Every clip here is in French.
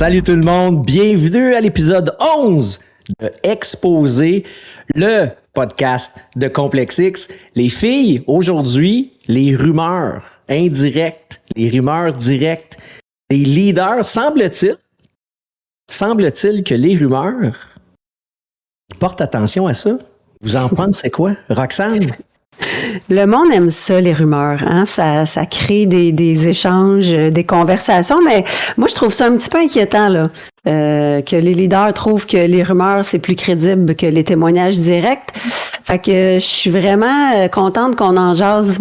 Salut tout le monde, bienvenue à l'épisode 11 de Exposé, le podcast de Complexe X. Les filles, aujourd'hui, les rumeurs indirectes, les rumeurs directes, les leaders, semble-t-il que les rumeurs portent attention à ça. Vous en pensez quoi, Roxane? Le monde aime ça, les rumeurs. Hein? Ça crée des échanges, des conversations, mais moi, je trouve ça un petit peu inquiétant là, que les leaders trouvent que les rumeurs, c'est plus crédible que les témoignages directs. Fait que je suis vraiment contente qu'on en jase.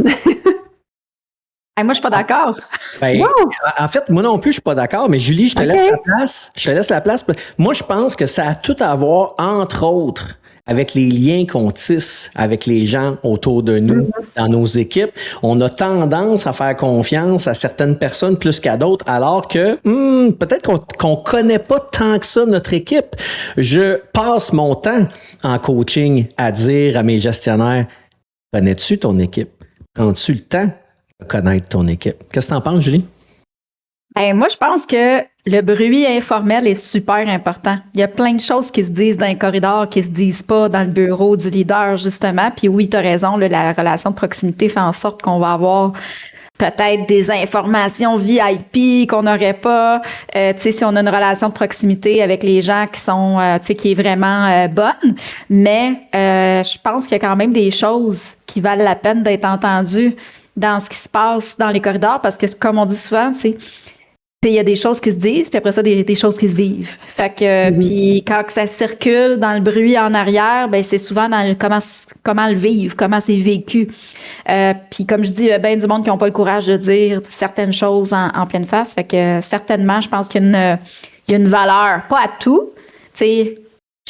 Hey, moi, je suis pas d'accord. Ben, en fait, moi non plus, je suis pas d'accord, mais Julie, je te laisse la place. Je te laisse la place. Moi, je pense que ça a tout à voir, entre autres, avec les liens qu'on tisse avec les gens autour de nous, dans nos équipes. On a tendance à faire confiance à certaines personnes plus qu'à d'autres, alors que peut-être qu'on connaît pas tant que ça notre équipe. Je passe mon temps en coaching à dire à mes gestionnaires, connais-tu ton équipe? Prends-tu le temps de connaître ton équipe? Qu'est-ce que t'en penses, Julie? Hey, moi, je pense que le bruit informel est super important. Il y a plein de choses qui se disent dans les corridors, qui se disent pas dans le bureau du leader, justement. Puis oui, tu as raison, là, la relation de proximité fait en sorte qu'on va avoir peut-être des informations VIP qu'on n'aurait pas. Tu sais, si on a une relation de proximité avec les gens qui sont, tu sais, qui est vraiment bonne. Mais je pense qu'il y a quand même des choses qui valent la peine d'être entendues dans ce qui se passe dans les corridors, parce que, comme on dit souvent, il y a des choses qui se disent, puis après ça, des choses qui se vivent. Fait que, puis quand ça circule dans le bruit en arrière, ben c'est souvent dans comment le vivre, comment c'est vécu. Puis comme je dis, ben du monde qui n'ont pas le courage de dire certaines choses en pleine face. Fait que certainement, je pense qu'il y a une valeur, pas à tout. Tu sais,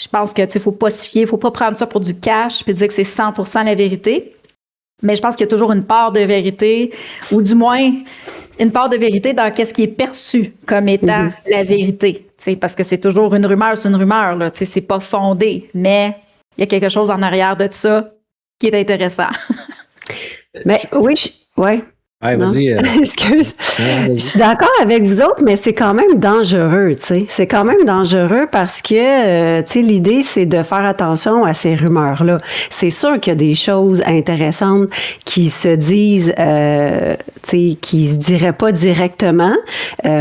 je pense que faut pas se fier, faut pas prendre ça pour du cash, puis dire que c'est 100% la vérité. Mais je pense qu'il y a toujours une part de vérité, ou du moins une part de vérité dans qu'est-ce qui est perçu comme étant la vérité. T'sais, parce que c'est toujours une rumeur, là. C'est pas fondé, mais il y a quelque chose en arrière de ça qui est intéressant. Mais oui, ouais. Ouais, vas-y. Excuse. Je suis d'accord avec vous autres, mais c'est quand même dangereux, tu sais. C'est quand même dangereux parce que, tu sais, l'idée, c'est de faire attention à ces rumeurs-là. C'est sûr qu'il y a des choses intéressantes qui se disent, tu sais, qui se diraient pas directement.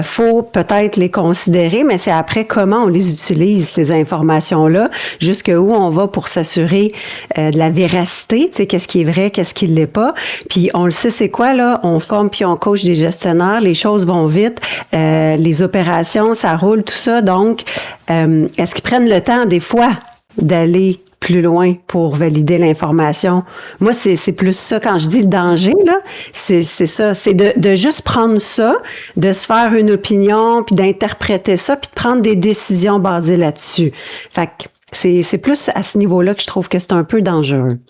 Faut peut-être les considérer, mais c'est après comment on les utilise, ces informations-là, jusqu'où on va pour s'assurer de la véracité, tu sais, qu'est-ce qui est vrai, qu'est-ce qui l'est pas. Puis on le sait, c'est quoi, là? On forme puis on coach des gestionnaires, les choses vont vite, les opérations, ça roule, tout ça. Donc, est-ce qu'ils prennent le temps, des fois, d'aller plus loin pour valider l'information? Moi, c'est plus ça. Quand je dis le danger, là, c'est ça. C'est de juste prendre ça, de se faire une opinion, puis d'interpréter ça, puis de prendre des décisions basées là-dessus. Fait que c'est plus à ce niveau-là que je trouve que c'est un peu dangereux.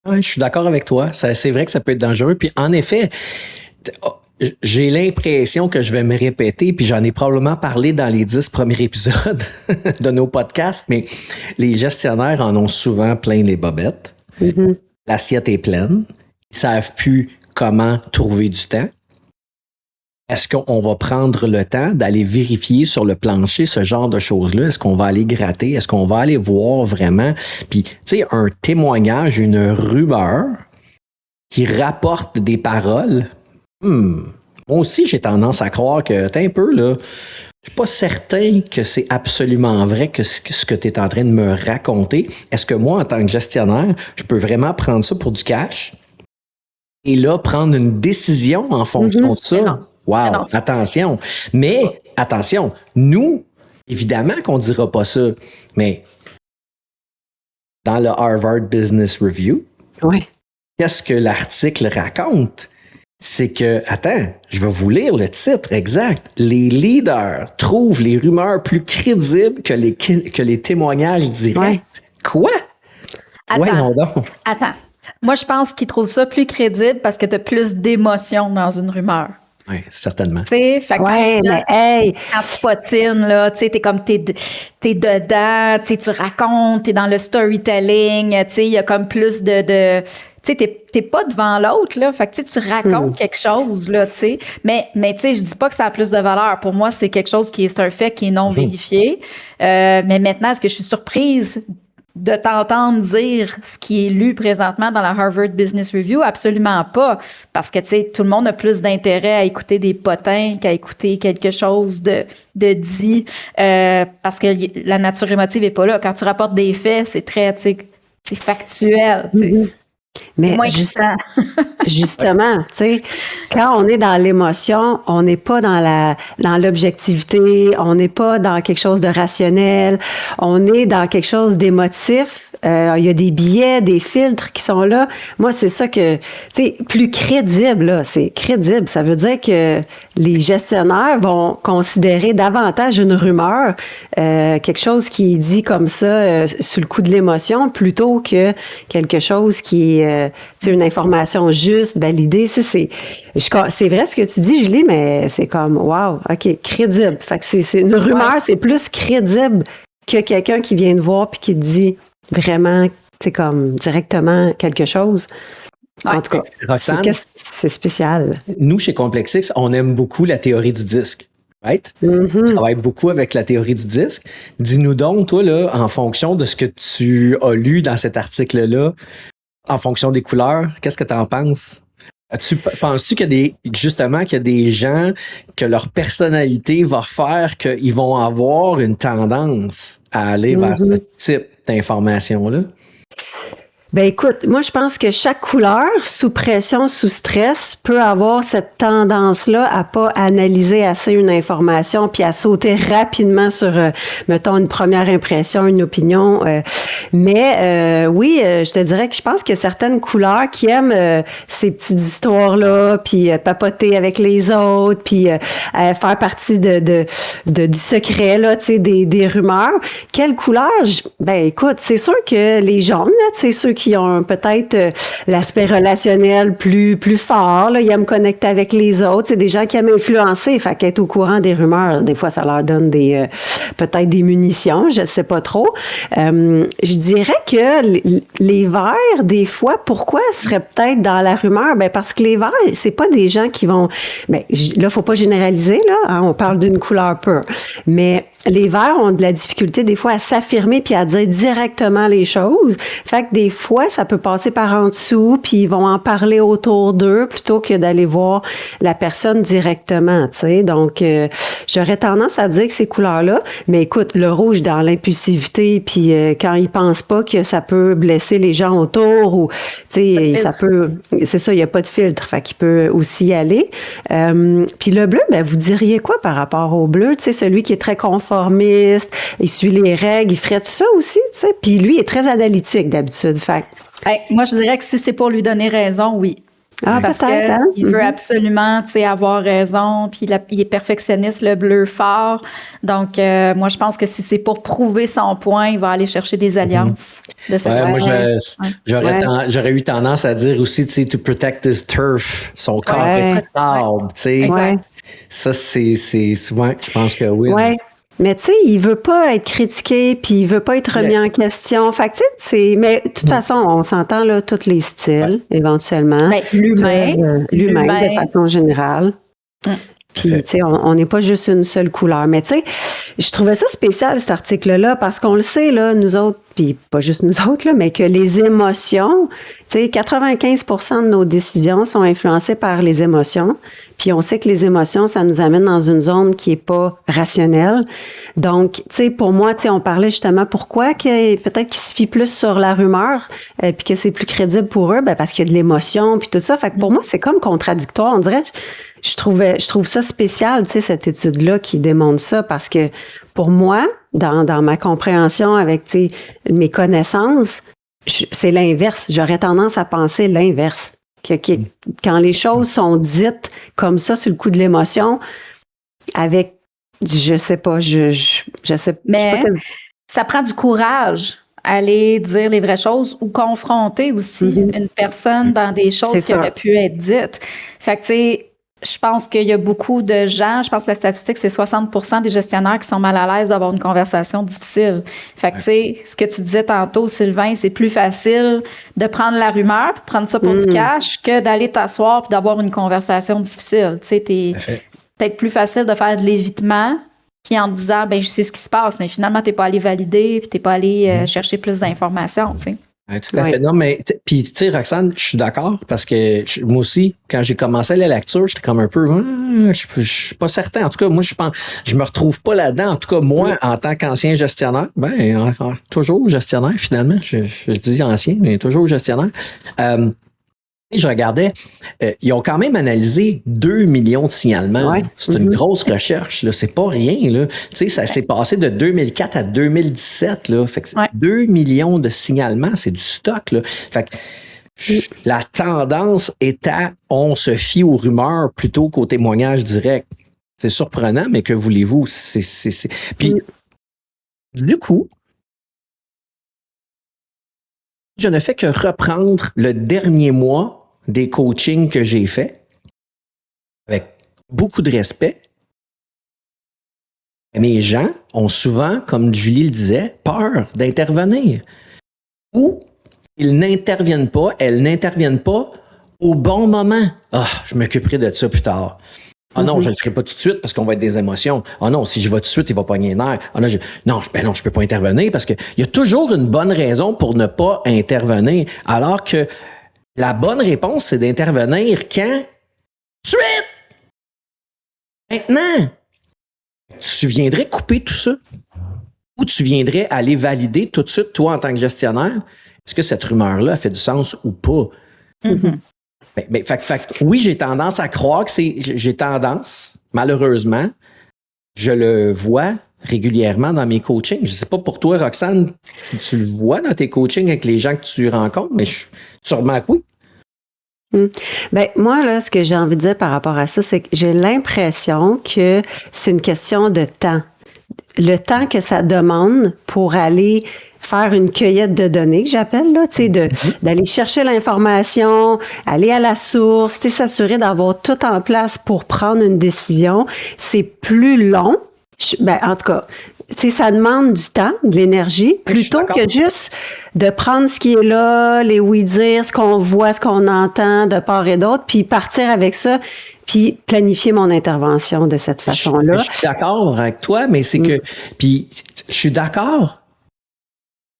Oui, je suis d'accord avec toi. C'est vrai que ça peut être dangereux. Puis en effet, j'ai l'impression que je vais me répéter, puis j'en ai probablement parlé dans les 10 premiers épisodes de nos podcasts, mais les gestionnaires en ont souvent plein les bobettes. L'assiette est pleine. Ils savent plus comment trouver du temps. Est-ce qu'on va prendre le temps d'aller vérifier sur le plancher ce genre de choses-là? Est-ce qu'on va aller gratter? Est-ce qu'on va aller voir vraiment? Puis, tu sais, un témoignage, une rumeur qui rapporte des paroles. Moi aussi, j'ai tendance à croire que, t'es un peu, là, je suis pas certain que c'est absolument vrai que ce que tu es en train de me raconter. Est-ce que moi, en tant que gestionnaire, je peux vraiment prendre ça pour du cash et là, prendre une décision en fonction de ça? Wow, attention. Mais, attention, nous, évidemment qu'on ne dira pas ça, mais dans le Harvard Business Review, qu'est-ce que l'article raconte? C'est que, attends, je vais vous lire le titre exact. Les leaders trouvent les rumeurs plus crédibles que les témoignages directs. Quoi? Attends. Moi, je pense qu'ils trouvent ça plus crédible parce que tu as plus d'émotion dans une rumeur. Oui, certainement. Tu sais, fait que mais hey! Quand tu potines, là, tu sais, t'es dedans, tu sais, tu racontes, t'es dans le storytelling, tu sais, il y a comme plus de sais, t'es pas devant l'autre, là. Fait que, tu sais, tu racontes quelque chose, là, tu sais. Mais, tu sais, je dis pas que ça a plus de valeur. Pour moi, c'est quelque chose c'est un fait qui est non vérifié. Mais maintenant, est-ce que je suis surprise de t'entendre dire ce qui est lu présentement dans la Harvard Business Review? Absolument pas. Parce que, tu sais, tout le monde a plus d'intérêt à écouter des potins qu'à écouter quelque chose de dit, parce que la nature émotive est pas là. Quand tu rapportes des faits, c'est très, tu sais, c'est factuel. Mais justement, tu sais, quand on est dans l'émotion, on n'est pas dans l'objectivité, on n'est pas dans quelque chose de rationnel, on est dans quelque chose d'émotif. Il y a des biais, des filtres qui sont là. Moi, c'est ça que, tu sais, plus crédible, là, c'est crédible. Ça veut dire que les gestionnaires vont considérer davantage une rumeur, quelque chose qui est dit comme ça, sous le coup de l'émotion, plutôt que quelque chose qui est, tu sais, une information juste, validée. C'est vrai ce que tu dis, Julie, mais c'est comme, wow, OK, crédible. Fait que c'est une rumeur, c'est plus crédible que quelqu'un qui vient te voir puis qui te dit vraiment, c'est comme directement quelque chose. En tout cas, Roxane, c'est spécial. Nous, chez Complexix, on aime beaucoup la théorie du disque. Right? On travaille beaucoup avec la théorie du disque. Dis-nous donc, toi, là, en fonction de ce que tu as lu dans cet article-là, en fonction des couleurs, qu'est-ce que tu en penses? Penses-tu qu'il y a des gens que leur personnalité va faire qu'ils vont avoir une tendance à aller vers ce type d'information-là? Ben écoute, moi je pense que chaque couleur, sous pression, sous stress, peut avoir cette tendance-là à pas analyser assez une information puis à sauter rapidement sur, mettons, une première impression, une opinion. Oui, je te dirais que je pense qu'il y a certaines couleurs qui aiment ces petites histoires-là, puis papoter avec les autres, puis faire partie du secret, là, tu sais, des rumeurs. Quelle couleur? Ben écoute, c'est sûr que les jaunes, tu sais, ceux qui ont peut-être l'aspect relationnel plus fort, là, ils aiment connecter avec les autres. C'est des gens qui aiment influencer, fait qu'être au courant des rumeurs, des fois, ça leur donne peut-être des munitions, je sais pas trop. Je dirais que les verts, des fois, pourquoi seraient peut-être dans la rumeur? Ben parce que les verts, c'est pas des gens qui vont... Ben, là, faut pas généraliser, là, hein, on parle d'une couleur pure. Mais les verts ont de la difficulté des fois à s'affirmer puis à dire directement les choses. Fait que des fois, ça peut passer par en dessous puis ils vont en parler autour d'eux plutôt que d'aller voir la personne directement, tu sais. Donc, j'aurais tendance à dire que ces couleurs-là, mais écoute, le rouge dans l'impulsivité puis quand ils pensent pas que ça peut blesser les gens autour ou, tu sais, ça peut... C'est ça, il n'y a pas de filtre, fait qu'il peut aussi y aller. Puis le bleu, ben vous diriez quoi par rapport au bleu? Tu sais, celui qui est très conformiste, il suit les règles, il ferait tout ça aussi, tu sais. Puis lui, il est très analytique d'habitude. Fait. Moi, je dirais que si c'est pour lui donner raison, oui. Parce qu'il veut absolument, tu sais, avoir raison, puis il est perfectionniste, le bleu fort. Donc, moi, je pense que si c'est pour prouver son point, il va aller chercher des alliances de cette façon. Moi, j'aurais eu tendance à dire aussi, tu sais, to protect his turf, son corps est stable, tu sais. Ça, c'est souvent, je pense que oui. Ouais. Mais tu sais, il veut pas être critiqué, puis il veut pas être remis en question. Fait que tu sais, mais de toute façon, on s'entend là tous les styles, éventuellement. Ben, l'humain de façon générale. Puis, tu sais, on n'est pas juste une seule couleur. Mais, tu sais, je trouvais ça spécial, cet article-là, parce qu'on le sait, là, nous autres, puis pas juste nous autres, là, mais que les émotions, tu sais, 95% de nos décisions sont influencées par les émotions. Puis on sait que les émotions, ça nous amène dans une zone qui est pas rationnelle. Donc, tu sais, pour moi, tu sais, on parlait justement pourquoi peut-être qu'ils se fient plus sur la rumeur, puis que c'est plus crédible pour eux, ben parce qu'il y a de l'émotion, puis tout ça. Fait que pour moi, c'est comme contradictoire. On dirait, je trouve ça spécial, tu sais, cette étude-là qui démontre ça, parce que pour moi, dans ma compréhension avec, tu sais, mes connaissances, c'est l'inverse. J'aurais tendance à penser l'inverse. Quand les choses sont dites comme ça, sur le coup de l'émotion, avec, je sais pas, je sais mais pas. Ça prend du courage, aller dire les vraies choses ou confronter aussi une personne dans des choses qui auraient pu être dites. Fait que, tu sais, je pense qu'il y a beaucoup de gens, je pense que la statistique, c'est 60% des gestionnaires qui sont mal à l'aise d'avoir une conversation difficile. Fait que, tu sais, ce que tu disais tantôt, Sylvain, c'est plus facile de prendre la rumeur puis de prendre ça pour du cash que d'aller t'asseoir puis d'avoir une conversation difficile. Tu sais, c'est peut-être plus facile de faire de l'évitement puis en te disant, ben je sais ce qui se passe, mais finalement, t'es pas allé valider puis t'es pas allé chercher plus d'informations, tu sais. Ouais, tout à fait. Non, mais, puis, tu sais, Roxane, je suis d'accord parce que moi aussi, quand j'ai commencé la lecture, j'étais comme un peu, je suis pas certain. En tout cas, moi, je me retrouve pas là-dedans. En tout cas, moi, en tant qu'ancien gestionnaire, toujours gestionnaire, finalement. Je dis ancien, mais toujours gestionnaire. Je regardais, ils ont quand même analysé 2 millions de signalements. Ouais. C'est une grosse recherche, là. C'est pas rien, là. Tu sais, ça s'est passé de 2004 à 2017, là. Fait que 2 millions de signalements, c'est du stock, là. Fait que la tendance est on se fie aux rumeurs plutôt qu'aux témoignages directs. C'est surprenant, mais que voulez-vous? Puis, du coup, je ne fais que reprendre le dernier mois des coachings que j'ai faits avec beaucoup de respect. Mes gens ont souvent, comme Julie le disait, peur d'intervenir. Ou ils n'interviennent pas, elles n'interviennent pas au bon moment. Je m'occuperai de ça plus tard. Non, je ne le ferai pas tout de suite parce qu'on va être des émotions. Non, si je vais tout de suite, il va pogner les nerfs. Non, je peux pas intervenir parce qu'il y a toujours une bonne raison pour ne pas intervenir. Alors que la bonne réponse, c'est d'intervenir quand? Tout de suite! Maintenant! Tu viendrais couper tout ça? Ou tu viendrais aller valider tout de suite, toi, en tant que gestionnaire, est-ce que cette rumeur-là a fait du sens ou pas? Oui, j'ai tendance à croire que j'ai tendance, malheureusement, je le vois régulièrement dans mes coachings. Je ne sais pas pour toi, Roxane, si tu le vois dans tes coachings avec les gens que tu rencontres, mais sûrement que oui. Ben, moi, là, ce que j'ai envie de dire par rapport à ça, c'est que j'ai l'impression que c'est une question de temps. Le temps que ça demande pour aller faire une cueillette de données, que j'appelle, là, tu sais, d'aller chercher l'information, aller à la source, tu sais, s'assurer d'avoir tout en place pour prendre une décision. C'est plus long. En tout cas, tu sais, ça demande du temps, de l'énergie, plutôt que juste de prendre ce qui est là, les oui-dire, ce qu'on voit, ce qu'on entend de part et d'autre, puis partir avec ça, puis planifier mon intervention de cette façon-là. Je suis d'accord avec toi, mais c'est que... Puis, je suis d'accord,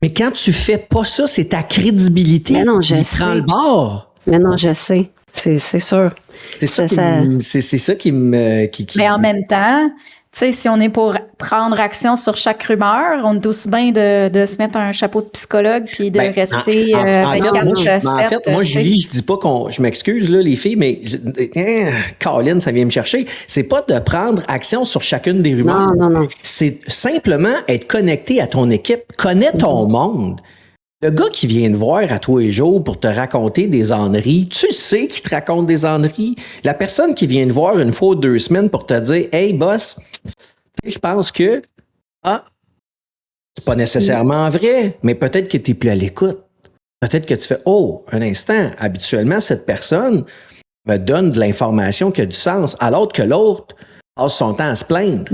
mais quand tu fais pas ça, c'est ta crédibilité qui prend le bord. Mais non, je sais. C'est sûr. C'est ça qui me... Mais en même temps... Tu sais, si on est pour prendre action sur chaque rumeur, on est aussi bien de se mettre un chapeau de psychologue puis de rester 24/7. En fait, moi, Julie, je dis pas je m'excuse, là, les filles, mais Colin, ça vient me chercher. C'est pas de prendre action sur chacune des rumeurs. Non. C'est simplement être connecté à ton équipe, connaître ton monde. Le gars qui vient te voir à tous les jours pour te raconter des âneries, tu sais qu'il te raconte des âneries. La personne qui vient te voir une fois ou 2 semaines pour te dire « Hey, boss, je pense que... c'est pas nécessairement vrai, mais peut-être que tu n'es plus à l'écoute. Peut-être que tu fais « Oh, un instant, habituellement, cette personne me donne de l'information qui a du sens, alors que l'autre passe son temps à se plaindre.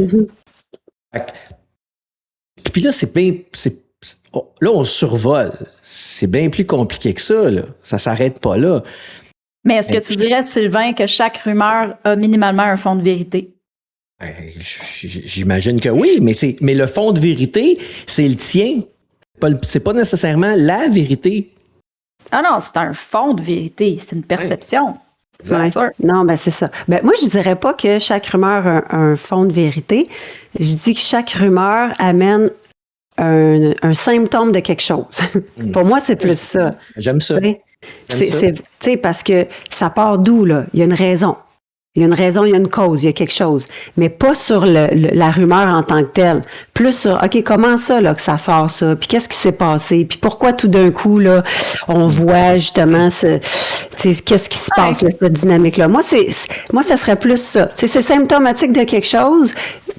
Puis là, là, on survole. C'est bien plus compliqué que ça, là. Ça s'arrête pas là. Mais est-ce que tu dirais, Sylvain, que chaque rumeur a minimalement un fond de vérité? J'imagine que oui, mais le fond de vérité, c'est le tien. C'est pas nécessairement la vérité. Ah non, c'est un fond de vérité. C'est une perception. Ouais. Non, ben c'est ça. Ben, moi, je dirais pas que chaque rumeur a un fond de vérité. Je dis que chaque rumeur amène un symptôme de quelque chose. Pour moi, c'est plus ça. J'aime ça. C'est parce que ça part d'où, là? Il y a une raison. Il y a une raison, il y a une cause, il y a quelque chose. Mais pas sur la rumeur en tant que telle. Plus sur, OK, comment ça, là, que ça sort ça? Puis qu'est-ce qui s'est passé? Puis pourquoi tout d'un coup, là, on voit justement qu'est-ce qui se passe, là, cette dynamique-là? Moi, ça serait plus ça. C'est symptomatique de quelque chose,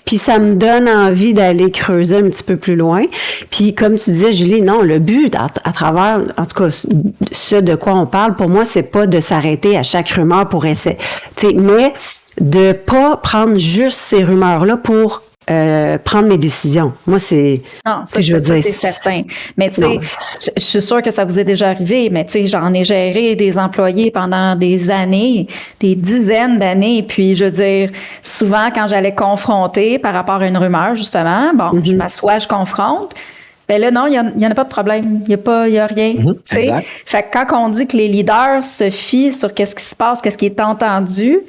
puis ça me donne envie d'aller creuser un petit peu plus loin. Puis comme tu disais, Julie, non, le but à travers, en tout cas, ce de quoi on parle, pour moi, c'est pas de s'arrêter à chaque rumeur pour essayer. Mais de pas prendre juste ces rumeurs-là pour prendre mes décisions. Moi, c'est... Non, ça, c'est certain. Mais tu sais, je suis sûre que ça vous est déjà arrivé, mais tu sais, j'en ai géré des employés pendant des années, des dizaines d'années, puis je veux dire, souvent, quand j'allais confronter par rapport à une rumeur, justement, bon, je m'assois, je confronte, ben là, non, il n'y en a pas de problème. Il y a rien. Exact. Fait que quand on dit que les leaders se fient sur qu'est-ce qui se passe, qu'est-ce qui est entendu,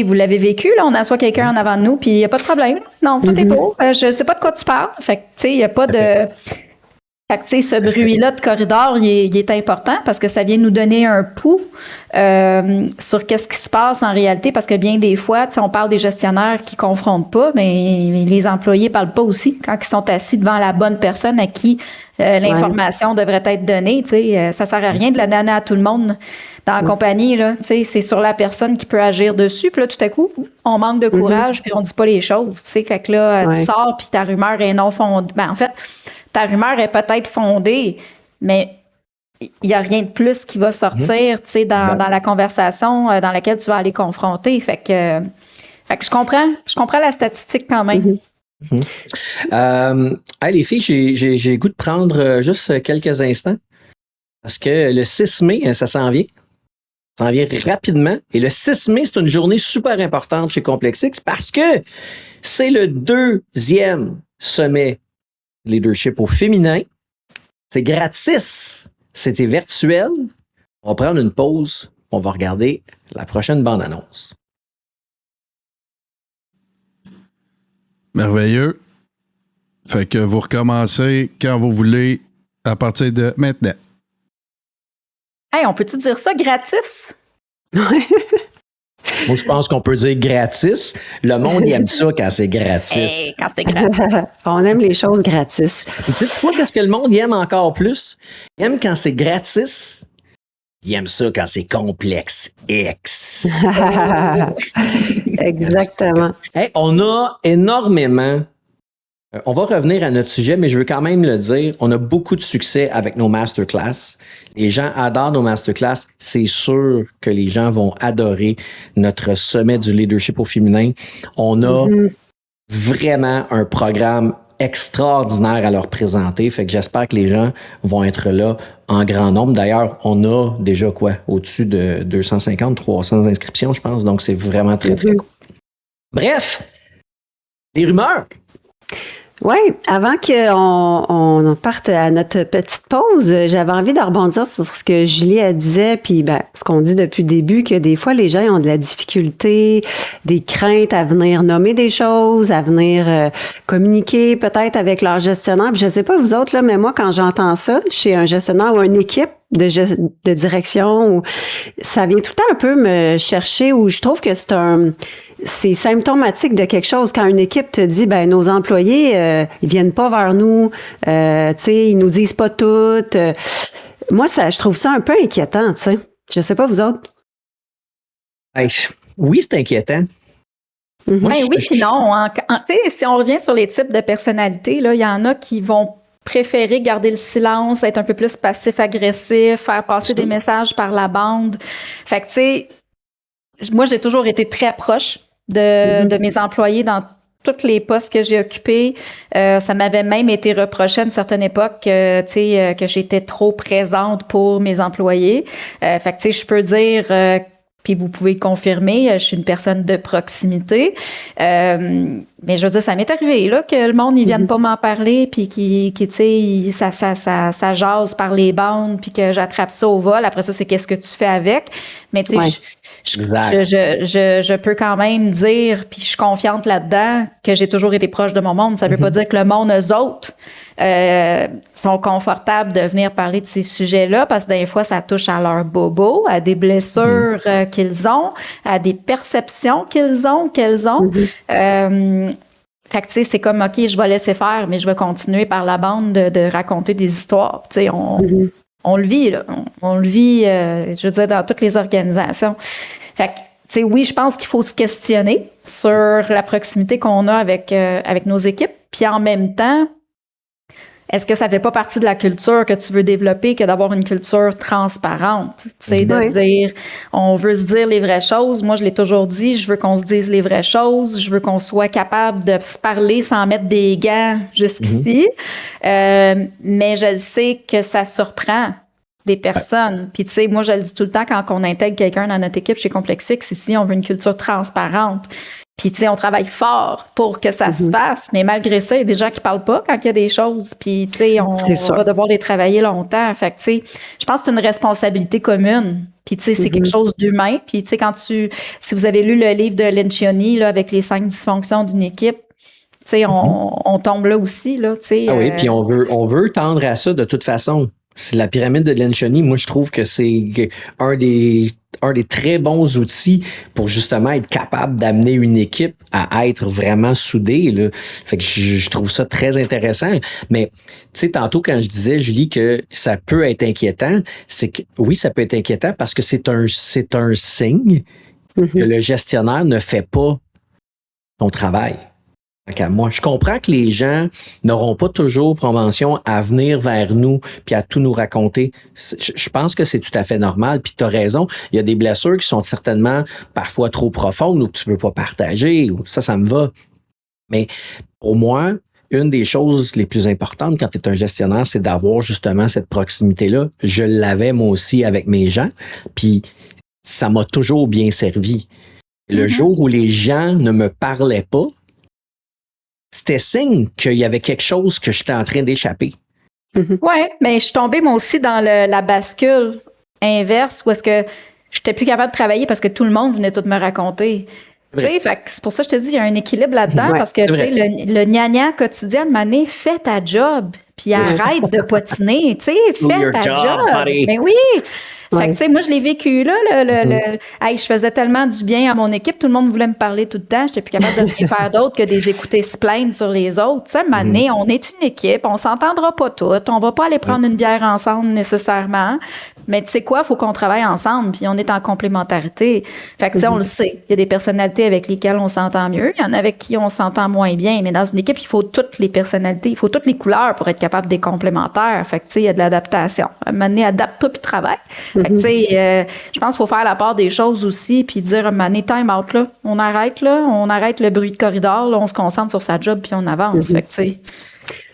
vous l'avez vécu, là, on assoit quelqu'un en avant de nous, puis il n'y a pas de problème. Non, tout est beau. Je sais pas de quoi tu parles. Fait que, tu sais, il n'y a pas de... Fait que, tu sais, ce bruit-là de corridor, il est important parce que ça vient nous donner un pouls sur qu'est-ce qui se passe en réalité, parce que bien des fois, tu sais, on parle des gestionnaires qui confrontent pas, mais les employés parlent pas aussi quand ils sont assis devant la bonne personne à qui l'information devrait être donnée. Tu sais, ça sert à rien de la donner à tout le monde dans la compagnie, là, tu sais, c'est sur la personne qui peut agir dessus. Puis là, tout à coup, on manque de courage, puis on dit pas les choses. Tu sais, fait que là, tu sors, puis ta rumeur est non fondée. Ben, en fait, ta rumeur est peut-être fondée, mais il n'y a rien de plus qui va sortir, tu sais, dans la conversation dans laquelle tu vas aller confronter. Fait que je comprends la statistique quand même. Hey, les filles, j'ai goût de prendre juste quelques instants parce que le 6 mai, ça s'en vient. Ça s'en vient rapidement. Et le 6 mai, c'est une journée super importante chez Complexix parce que c'est le 2e sommet leadership au féminin. C'est gratis. C'était virtuel. On va prendre une pause. On va regarder la prochaine bande-annonce. Merveilleux. Fait que vous recommencez quand vous voulez à partir de maintenant. Hey, on peut-tu dire ça gratis? Moi, je pense qu'on peut dire gratis. Le monde aime ça quand c'est gratis. Hey, quand c'est gratis. On aime les choses gratis. Tu sais quoi, parce que le monde aime encore plus? Il aime quand c'est gratis. Il aime ça quand c'est complexe X. Exactement. Hey, on a énormément... On va revenir à notre sujet, mais je veux quand même le dire. On a beaucoup de succès avec nos masterclass. Les gens adorent nos masterclass. C'est sûr que les gens vont adorer notre sommet du leadership au féminin. On a vraiment un programme extraordinaire à leur présenter. Fait que j'espère que les gens vont être là en grand nombre. D'ailleurs, on a déjà au-dessus de 250, 300 inscriptions, je pense. Donc, c'est vraiment très, très cool. Bref, les rumeurs. Oui, avant qu'on parte à notre petite pause, j'avais envie de rebondir sur ce que Julie elle disait, puis ce qu'on dit depuis le début, que des fois, les gens ont de la difficulté, des craintes à venir nommer des choses, à venir communiquer peut-être avec leur gestionnaire. Puis je sais pas vous autres, là, mais moi, quand j'entends ça chez un gestionnaire ou une équipe de direction, ça vient tout le temps un peu me chercher, où je trouve que c'est symptomatique de quelque chose. Quand une équipe te dit, nos employés, ils viennent pas vers nous, tu sais, ils nous disent pas tout. Moi, je trouve ça un peu inquiétant, tu sais. Je sais pas, vous autres. Hey, oui, c'est inquiétant. Oui, puis non. Tu sais, si on revient sur les types de personnalités, là, il y en a qui vont préférer garder le silence, être un peu plus passif-agressif, faire passer des messages par la bande. Fait que, tu sais, moi, j'ai toujours été très proche de mes employés dans tous les postes que j'ai occupés. Ça m'avait même été reproché à une certaine époque que j'étais trop présente pour mes employés. Fait que, tu sais, je peux dire... puis vous pouvez confirmer, je suis une personne de proximité. Mais je veux dire, ça m'est arrivé là, que le monde ne vienne pas m'en parler, puis qui tu sais, ça jase par les bandes, puis que j'attrape ça au vol. Après ça, c'est qu'est-ce que tu fais avec. Mais tu sais, je peux quand même dire, puis je suis confiante là-dedans, que j'ai toujours été proche de mon monde. Ça ne veut pas dire que le monde, eux autres, sont confortables de venir parler de ces sujets-là, parce que des fois, ça touche à leur bobo, à des blessures qu'ils ont, à des perceptions qu'elles ont. Fait que, tu sais, c'est comme, OK, je vais laisser faire, mais je vais continuer par la bande de raconter des histoires. Tu sais, on le vit, là. On le vit, je veux dire, dans toutes les organisations. Fait que, tu sais, oui, je pense qu'il faut se questionner sur la proximité qu'on a avec nos équipes. Puis en même temps, est-ce que ça fait pas partie de la culture que tu veux développer que d'avoir une culture transparente? Tu sais, de dire, on veut se dire les vraies choses. Moi, je l'ai toujours dit, je veux qu'on se dise les vraies choses. Je veux qu'on soit capable de se parler sans mettre des gants jusqu'ici. Mais je sais que ça surprend des personnes. Puis, tu sais, moi, je le dis tout le temps quand on intègre quelqu'un dans notre équipe chez Complexix, ici, on veut une culture transparente. Puis, tu sais, on travaille fort pour que ça se fasse, mais malgré ça, il y a des gens qui parlent pas quand il y a des choses. Puis, tu sais, on va devoir les travailler longtemps. Fait que, tu sais, je pense que c'est une responsabilité commune. Puis, tu sais, c'est quelque chose d'humain. Puis, tu sais, si vous avez lu le livre de Lencioni, là, avec les 5 dysfonctions d'une équipe, tu sais, on tombe là aussi, là, tu sais. Ah oui, puis on veut tendre à ça de toute façon. C'est la pyramide de Lencioni. Moi, je trouve que c'est un des très bons outils pour justement être capable d'amener une équipe à être vraiment soudée, là. Fait que je trouve ça très intéressant. Mais, tu sais, tantôt, quand je disais, Julie, que ça peut être inquiétant, c'est que, oui, ça peut être inquiétant parce que c'est un signe que le gestionnaire ne fait pas son travail. Moi, je comprends que les gens n'auront pas toujours propension à venir vers nous puis à tout nous raconter. Je pense que c'est tout à fait normal. Puis tu as raison, il y a des blessures qui sont certainement parfois trop profondes ou que tu veux pas partager. Ou ça me va. Mais pour moi, une des choses les plus importantes quand tu es un gestionnaire, c'est d'avoir justement cette proximité-là. Je l'avais moi aussi avec mes gens. Puis ça m'a toujours bien servi. Le jour où les gens ne me parlaient pas, c'était signe qu'il y avait quelque chose que j'étais en train d'échapper. Oui, mais je suis tombée moi aussi dans la bascule inverse où est-ce que je n'étais plus capable de travailler parce que tout le monde venait tout me raconter. Tu sais, c'est pour ça que je te dis, il y a un équilibre là-dedans parce que tu sais, le gna-gna quotidien, Mané, fais ta job, puis arrête de potiner, tu sais, fais ta job. Mais oui! Fait que, tu sais, moi, je l'ai vécu, là, hey, je faisais tellement du bien à mon équipe, tout le monde voulait me parler tout le temps, j'étais plus capable de rien faire d'autre que des écouter se plaindre sur les autres. Tu sais, Mané, on est une équipe, on s'entendra pas toutes, on va pas aller prendre une bière ensemble nécessairement, mais tu sais quoi, faut qu'on travaille ensemble, puis on est en complémentarité. Fait que, tu sais, on le sait, il y a des personnalités avec lesquelles on s'entend mieux, il y en a avec qui on s'entend moins bien, mais dans une équipe, il faut toutes les personnalités, il faut toutes les couleurs pour être capable des complémentaires. Fait que, tu sais, il y a de l'adaptation. Mané, adapte-toi puis travaille. Fait que, tu sais, je pense qu'il faut faire la part des choses aussi, puis dire, Mané, time out, là. On arrête le bruit de corridor, là, on se concentre sur sa job, puis on avance. Fait que, tu sais.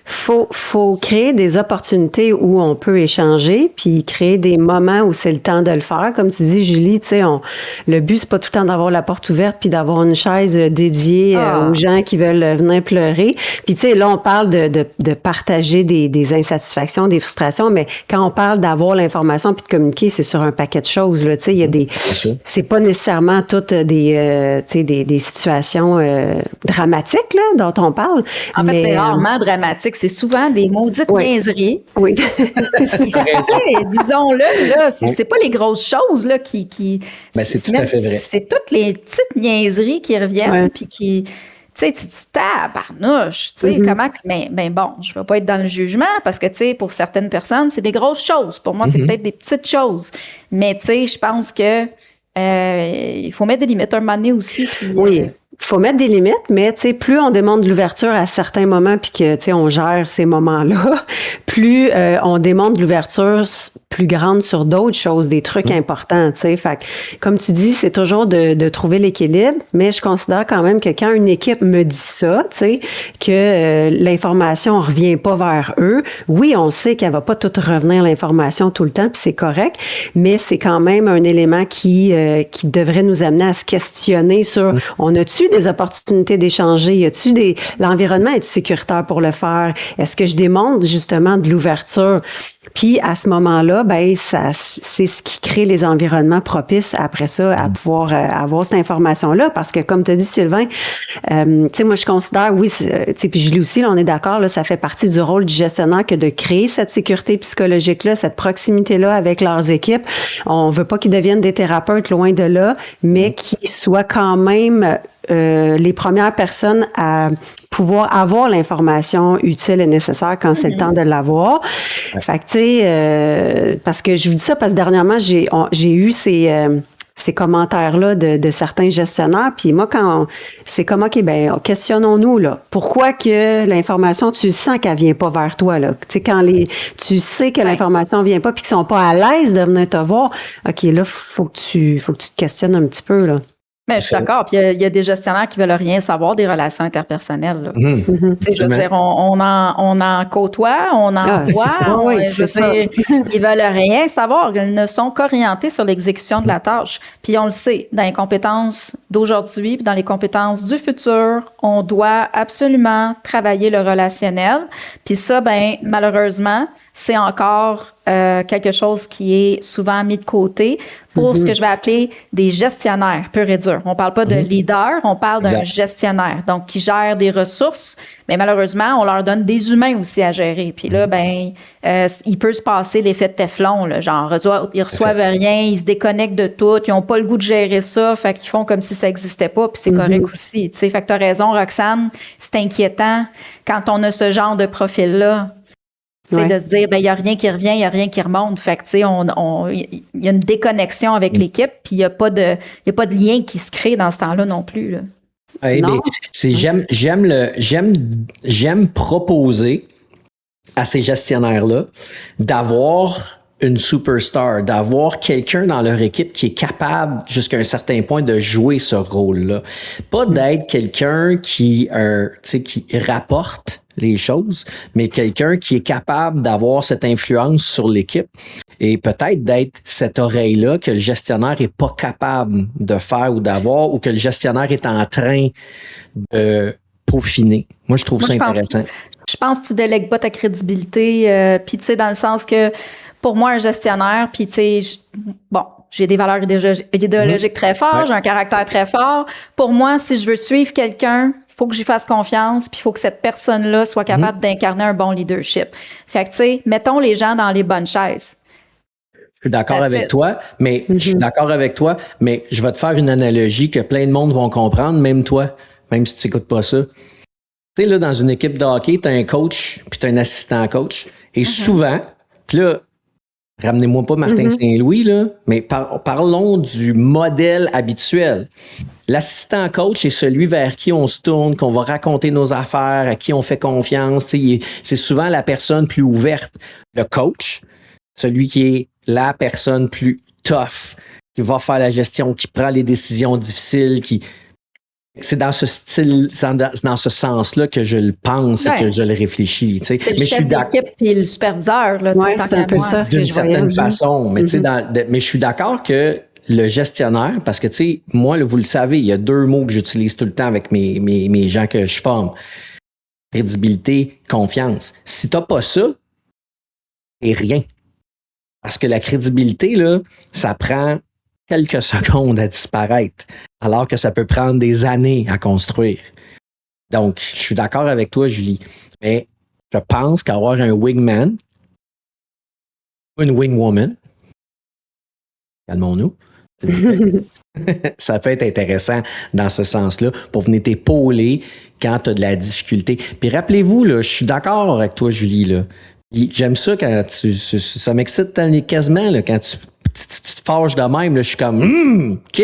Faut créer des opportunités où on peut échanger, puis créer des moments où c'est le temps de le faire. Comme tu dis, Julie, tu sais, le but, c'est pas tout le temps d'avoir la porte ouverte puis d'avoir une chaise dédiée aux gens qui veulent venir pleurer. Puis, tu sais, là, on parle de partager des insatisfactions, des frustrations, mais quand on parle d'avoir l'information puis de communiquer, c'est sur un paquet de choses, là. Tu sais, il y a c'est pas nécessairement toutes des situations dramatiques, là, dont on parle. En fait, c'est rarement dramatique. C'est souvent des maudites niaiseries. Oui. Disons-le, là, c'est pas les grosses choses là, qui mais c'est tout à fait vrai. C'est toutes les petites niaiseries qui reviennent puis qui. Tu sais, tu te tabarnouche, tu sais, comment... Mais bon, je ne vais pas être dans le jugement parce que, tu sais, pour certaines personnes, c'est des grosses choses. Pour moi, c'est peut-être des petites choses. Mais, tu sais, je pense que il faut mettre des limites un moment donné aussi. Puis, oui. Il faut mettre des limites, mais tu sais, plus on demande de l'ouverture à certains moments puis que, tu sais, on gère ces moments-là, plus on demande de l'ouverture plus grande sur d'autres choses, des trucs importants, tu sais. Fait que, comme tu dis, c'est toujours de trouver l'équilibre, mais je considère quand même que quand une équipe me dit ça, tu sais, que l'information revient pas vers eux, oui, on sait qu'elle va pas toute revenir l'information tout le temps, puis c'est correct, mais c'est quand même un élément qui devrait nous amener à se questionner sur, on a-tu des opportunités d'échanger? Y a-tu l'environnement est-tu sécuritaire pour le faire? Est-ce que je démontre justement de l'ouverture? Puis à ce moment-là, ben c'est ce qui crée les environnements propices après ça à pouvoir avoir cette information-là. Parce que comme tu as dit, Sylvain, tu sais, moi je considère, oui, tu sais, puis Julie aussi, là, on est d'accord, là, ça fait partie du rôle du gestionnaire que de créer cette sécurité psychologique-là, cette proximité-là avec leurs équipes. On veut pas qu'ils deviennent des thérapeutes, loin de là, mais qu'ils soient quand même les premières personnes à pouvoir avoir l'information utile et nécessaire quand c'est le temps de l'avoir. Fait que, tu sais, parce que je vous dis ça parce que dernièrement, j'ai eu ces ces commentaires-là de certains gestionnaires. Puis moi, c'est comme, OK, ben questionnons-nous, là. Pourquoi que l'information, tu sens qu'elle vient pas vers toi, là? Tu sais, tu sais que l'information vient pas puis qu'ils sont pas à l'aise de venir te voir, OK, là, faut que tu te questionnes un petit peu, là. Mais je suis d'accord. Puis il y a des gestionnaires qui veulent rien savoir des relations interpersonnelles. Là. Je veux dire, on en côtoie, on en voit. Ils veulent rien savoir. Ils ne sont qu'orientés sur l'exécution de la tâche. Puis on le sait, dans les compétences d'aujourd'hui, puis dans les compétences du futur, on doit absolument travailler le relationnel. Puis ça, ben malheureusement, c'est encore quelque chose qui est souvent mis de côté pour ce que je vais appeler des gestionnaires pur et dur. On parle pas de leader, on parle d'un gestionnaire, donc qui gère des ressources, mais malheureusement, on leur donne des humains aussi à gérer. Puis là, il peut se passer l'effet de Teflon, là, genre ils reçoivent rien, ils se déconnectent de tout, ils ont pas le goût de gérer ça, fait qu'ils font comme si ça existait pas, puis c'est correct aussi. Tu sais, fait que t'as raison, Roxane, c'est inquiétant quand on a ce genre de profil-là. C'est de se dire, il n'y a rien qui revient, il n'y a rien qui remonte. Fait que, tu sais, il y a une déconnexion avec l'équipe, puis il n'y a pas de lien qui se crée dans ce temps-là non plus. Là. Oui, mais j'aime proposer à ces gestionnaires-là d'avoir une superstar, d'avoir quelqu'un dans leur équipe qui est capable, jusqu'à un certain point, de jouer ce rôle-là. Pas d'être quelqu'un qui rapporte les choses, mais quelqu'un qui est capable d'avoir cette influence sur l'équipe et peut-être d'être cette oreille-là que le gestionnaire est pas capable de faire ou d'avoir, ou que le gestionnaire est en train de peaufiner. Moi, je trouve ça intéressant. Je pense que tu délègues pas ta crédibilité, puis tu sais, dans le sens que pour moi, un gestionnaire, puis tu sais, j'ai des valeurs idéologiques très fortes, j'ai un caractère très fort. Pour moi, si je veux suivre quelqu'un, il faut que j'y fasse confiance, puis il faut que cette personne-là soit capable d'incarner un bon leadership. Fait que, tu sais, mettons les gens dans les bonnes chaises. Je suis d'accord avec toi, mais je vais te faire une analogie que plein de monde vont comprendre, même toi, même si tu n'écoutes pas ça. Tu sais, là, dans une équipe de hockey, tu as un coach, puis tu as un assistant coach. Et souvent, puis là, ramenez-moi pas Martin Saint-Louis, là, mais parlons du modèle habituel. L'assistant coach est celui vers qui on se tourne, qu'on va raconter nos affaires, à qui on fait confiance. C'est souvent la personne plus ouverte. Le coach, celui qui est la personne plus tough, qui va faire la gestion, qui prend les décisions difficiles, c'est dans ce style, dans ce sens-là que je le pense et que je le réfléchis. Tu sais. C'est le chef d'équipe et le superviseur. Là, c'est un peu ça. D'une certaine façon. Mais, mais je suis d'accord que le gestionnaire, parce que, tu sais, moi, là, vous le savez, il y a 2 mots que j'utilise tout le temps avec mes gens que je forme. Crédibilité, confiance. Si t'as pas ça, c'est rien. Parce que la crédibilité, là, ça prend quelques secondes à disparaître, alors que ça peut prendre des années à construire. Donc, je suis d'accord avec toi, Julie. Mais je pense qu'avoir un wingman, une wingwoman, calmons-nous, ça peut être intéressant dans ce sens-là pour venir t'épauler quand tu as de la difficulté. Puis rappelez-vous, là, je suis d'accord avec toi, Julie. Là. J'aime ça quand ça m'excite quasiment là, quand tu te fâches de même. Là, je suis comme OK,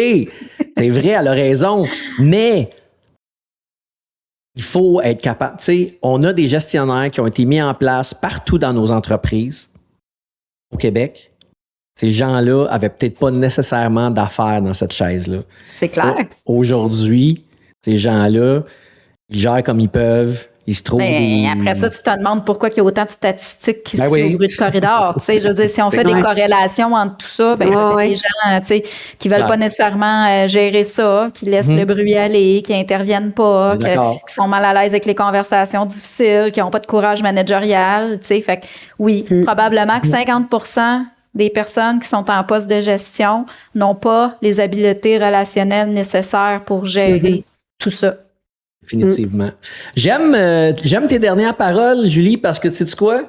c'est vrai, elle a raison. Mais il faut être capable. Tu sais, on a des gestionnaires qui ont été mis en place partout dans nos entreprises au Québec. Ces gens-là avaient peut-être pas nécessairement d'affaires dans cette chaise-là. C'est clair. Aujourd'hui, ces gens-là, ils gèrent comme ils peuvent. Ils se trouvent après ça, tu te demandes pourquoi il y a autant de statistiques qui se trouvent au bruit de corridor. Tu sais, je veux dire, si on fait des corrélations entre tout ça, ça fait des gens, tu sais, qui veulent pas nécessairement gérer ça, qui laissent le bruit aller, qui interviennent pas, qui sont mal à l'aise avec les conversations difficiles, qui n'ont pas de courage managérial. Tu sais, fait que oui, probablement que 50% des personnes qui sont en poste de gestion n'ont pas les habiletés relationnelles nécessaires pour gérer tout ça. Définitivement. J'aime tes dernières paroles, Julie, parce que tu sais quoi?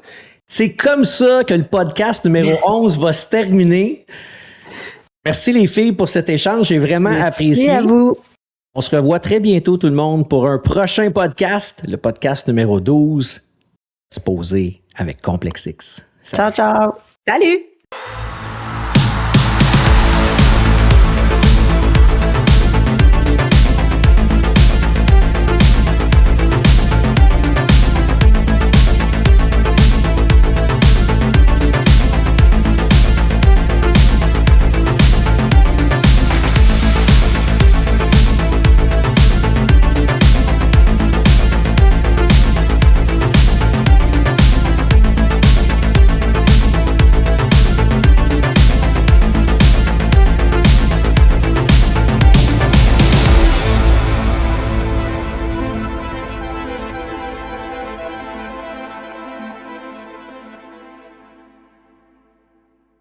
C'est comme ça que le podcast numéro 11 va se terminer. Merci les filles pour cet échange. J'ai vraiment apprécié. Merci à vous. On se revoit très bientôt tout le monde pour un prochain podcast, le podcast numéro 12, Se poser avec Complexe X. Ciao, ciao. Salut!